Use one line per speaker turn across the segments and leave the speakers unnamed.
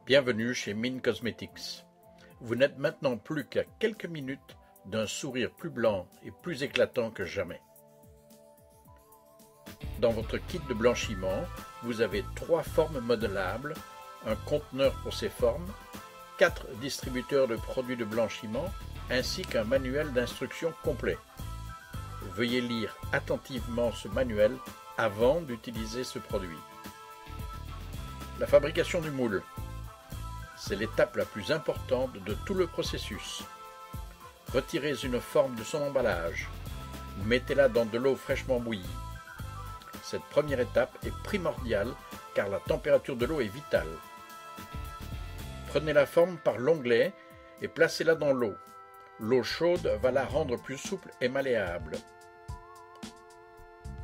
Bienvenue chez Mint Cosmetics. Vous n'êtes maintenant plus qu'à quelques minutes d'un sourire plus blanc et plus éclatant que jamais. Dans votre kit de blanchiment, vous avez 3 formes modélables, un conteneur pour ces formes, 4 distributeurs de produits de blanchiment ainsi qu'un manuel d'instructions complet. Veuillez lire attentivement ce manuel avant d'utiliser ce produit. La fabrication du moule. C'est l'étape la plus importante de tout le processus. Retirez une forme de son emballage. Mettez-la dans de l'eau fraîchement bouillie. Cette première étape est primordiale car la température de l'eau est vitale. Prenez la forme par l'onglet et placez-la dans l'eau. L'eau chaude va la rendre plus souple et malléable.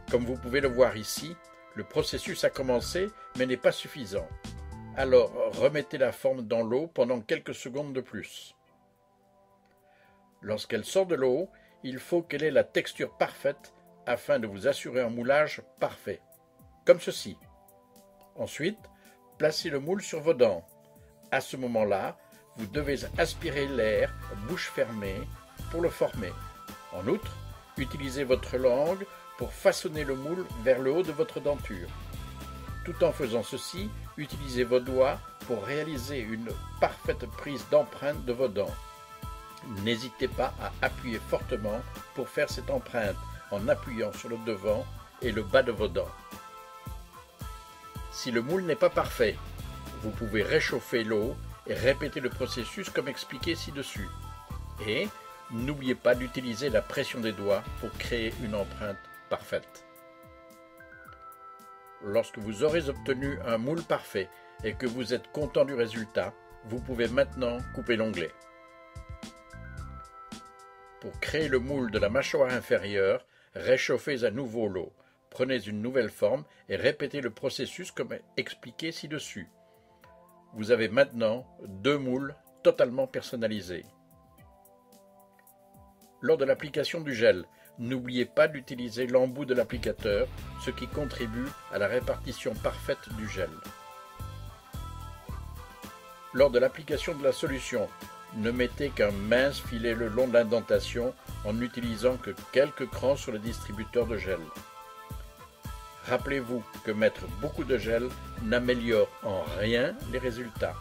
Comme vous pouvez le voir ici, le processus a commencé mais n'est pas suffisant. Alors remettez la forme dans l'eau pendant quelques secondes de plus. Lorsqu'elle sort de l'eau, il faut qu'elle ait la texture parfaite afin de vous assurer un moulage parfait, comme ceci. Ensuite, placez le moule sur vos dents. À ce moment-là, vous devez aspirer l'air, bouche fermée, pour le former. En outre, utilisez votre langue pour façonner le moule vers le haut de votre denture. Tout en faisant ceci, utilisez vos doigts pour réaliser une parfaite prise d'empreinte de vos dents. N'hésitez pas à appuyer fortement pour faire cette empreinte en appuyant sur le devant et le bas de vos dents. Si le moule n'est pas parfait, vous pouvez réchauffer l'eau et répéter le processus comme expliqué ci-dessus. Et n'oubliez pas d'utiliser la pression des doigts pour créer une empreinte parfaite. Lorsque vous aurez obtenu un moule parfait et que vous êtes content du résultat, vous pouvez maintenant couper l'onglet. Pour créer le moule de la mâchoire inférieure, réchauffez à nouveau l'eau. Prenez une nouvelle forme et répétez le processus comme expliqué ci-dessus. Vous avez maintenant 2 moules totalement personnalisés. Lors de l'application du gel, n'oubliez pas d'utiliser l'embout de l'applicateur, ce qui contribue à la répartition parfaite du gel. Lors de l'application de la solution, ne mettez qu'un mince filet le long de l'indentation en n'utilisant que quelques crans sur le distributeur de gel. Rappelez-vous que mettre beaucoup de gel n'améliore en rien les résultats.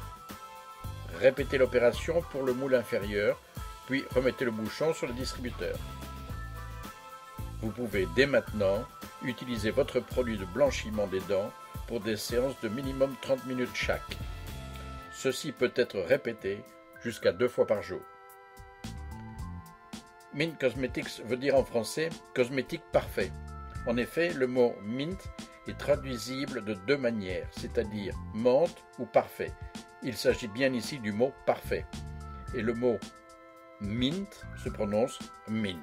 Répétez l'opération pour le moule inférieur, puis remettez le bouchon sur le distributeur. Vous pouvez dès maintenant utiliser votre produit de blanchiment des dents pour des séances de minimum 30 minutes chaque. Ceci peut être répété jusqu'à 2 fois par jour. Mint Cosmetics veut dire en français « cosmétique parfait ». En effet, le mot « mint » est traduisible de 2 manières, c'est-à-dire « menthe » ou « parfait ». Il s'agit bien ici du mot « parfait ». Et le mot « mint » se prononce « mint ».